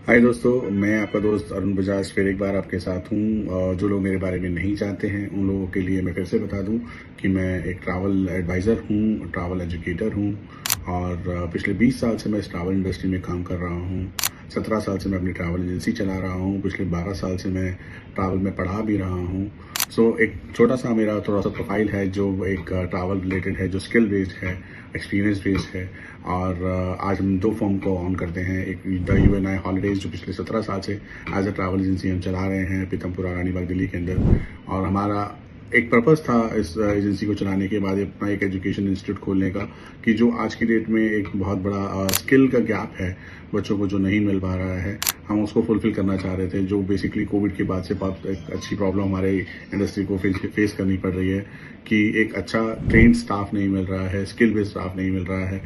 हाय दोस्तों, मैं आपका दोस्त अरुण बजाज फिर एक बार आपके साथ हूँ। जो लोग मेरे बारे में नहीं जानते हैं उन लोगों के लिए मैं फिर से बता दूँ कि मैं एक ट्रैवल एडवाइज़र हूँ, ट्रैवल एजुकेटर हूँ और पिछले 20 साल से मैं इस ट्रैवल इंडस्ट्री में काम कर रहा हूँ। 17 साल से मैं अपनी ट्रैवल एजेंसी चला रहा हूँ। पिछले 12 साल से मैं ट्रैवल में पढ़ा भी रहा हूँ। एक छोटा सा मेरा थोड़ा सा प्रोफाइल है जो एक ट्रैवल रिलेटेड है, जो स्किल बेस्ड है, एक्सपीरियंस बेस्ड है। और आज हम 2 फर्म को ऑन करते हैं। एक द यूएनआई हॉलिडेज़ जो पिछले 17 साल से एज अ ट्रैवल एजेंसी हम चला रहे हैं पीतमपुरा रानीबाग दिल्ली के अंदर। और हमारा एक पर्पस था इस एजेंसी को चलाने के बाद अपना एक एजुकेशन इंस्टीट्यूट खोलने का, कि जो आज की डेट में एक बहुत बड़ा स्किल का गैप है बच्चों को जो नहीं मिल पा रहा है, हम उसको फुलफिल करना चाह रहे थे। जो बेसिकली कोविड के बाद से बहुत एक अच्छी प्रॉब्लम हमारे इंडस्ट्री को फेस करनी पड़ रही है कि एक अच्छा ट्रेन स्टाफ नहीं मिल रहा है, स्किल बेस्ड स्टाफ नहीं मिल रहा है,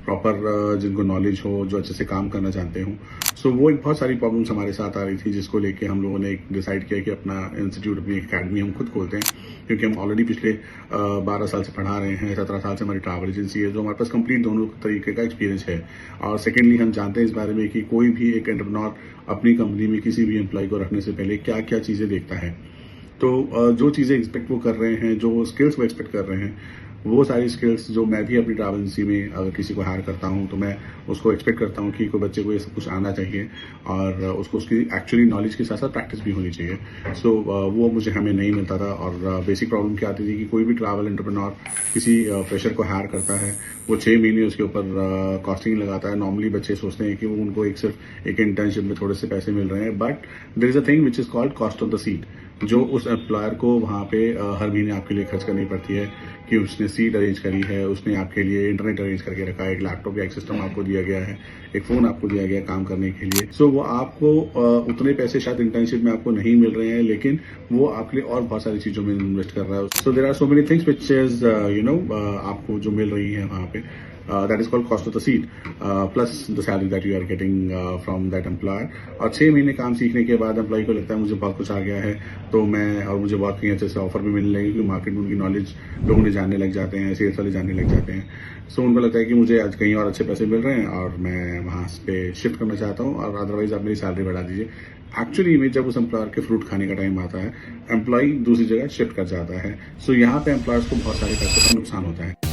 प्रॉपर जिनको नॉलेज हो, जो अच्छे से काम करना चाहते हो। वो एक बहुत सारी प्रॉब्लम्स हमारे साथ आ रही थी, जिसको लेके हम लोगों ने डिसाइड किया कि अपना इंस्टीट्यूट, अपनी अकेडमी हम खुद खोलते हैं। क्योंकि हम ऑलरेडी पिछले 12 साल से पढ़ा रहे हैं, 17 साल से हमारी ट्रैवल एजेंसी है, जो हमारे पास कंप्लीट दोनों तरीके का एक्सपीरियंस है। और सेकेंडली हम जानते हैं इस बारे में कि कोई भी एक एंटरप्रेन्योर अपनी कंपनी में किसी भी एम्प्लॉय को रखने से पहले क्या क्या चीज़ें देखता है। जो चीज़ें एक्सपेक्ट वो कर रहे हैं, जो स्किल्स वो एक्सपेक्ट कर रहे हैं, वो सारी स्किल्स जो मैं भी अपनी ट्रैवल एजेंसी में अगर किसी को हायर करता हूँ तो मैं उसको एक्सपेक्ट करता हूँ कि कोई बच्चे को ये सब कुछ आना चाहिए और उसको उसकी एक्चुअली नॉलेज के साथ साथ प्रैक्टिस भी होनी चाहिए। वो मुझे हमें नहीं मिलता था। और बेसिक प्रॉब्लम क्या आती थी कि कोई भी ट्रैवल एंटरप्रेन्योर किसी फ्रेशर को हायर करता है, वो 6 महीने उसके ऊपर कॉस्टिंग लगाता है। नॉर्मली बच्चे सोचते हैं कि वो उनको सिर्फ एक इंटर्नशिप में थोड़े से पैसे मिल रहे हैं, but there is a thing which is called cost of the seat, जो उस एम्प्लॉयर को वहाँ पे हर महीने आपके लिए खर्च करनी पड़ती है। कि उसने सीट अरेंज करी है, उसने आपके लिए इंटरनेट अरेंज करके रखा है, एक लैपटॉप या एक सिस्टम आपको दिया गया है, एक फ़ोन आपको दिया गया है काम करने के लिए। वो आपको उतने पैसे शायद इंटर्नशिप में आपको नहीं मिल रहे हैं, लेकिन वो आपके लिए और बहुत सारी चीज़ों में इन्वेस्ट कर रहा है। There are so many things which is आपको जो मिल रही है वहाँ पे, that is called cost of the seat, plus the salary that you are getting from that employer। और 6 महीने काम सीखने के बाद एम्प्लॉय को लगता है मुझे बहुत कुछ आ गया है, तो मैं और मुझे बहुत कहीं अच्छे से ऑफर भी मिलने लगे, क्योंकि मार्केट में उनकी नॉलेज लोगों ने जानने लग जाते हैं, सेल्स वाले जानने लग जाते हैं। उनको लगता है कि मुझे आज कहीं और अच्छे पैसे मिल रहे हैं और मैं वहाँ पे शिफ्ट करना चाहता हूँ, और अदरवाइज आप मेरी सैलरी बढ़ा दीजिए। एक्चुअली में जब उस एम्प्लॉयर के फ्रूट खाने का टाइम आता है, एम्प्लॉय दूसरी जगह शिफ्ट कर जाता है। यहाँ पे एम्प्लॉयर्स को बहुत सारे पैसों का नुकसान होता है।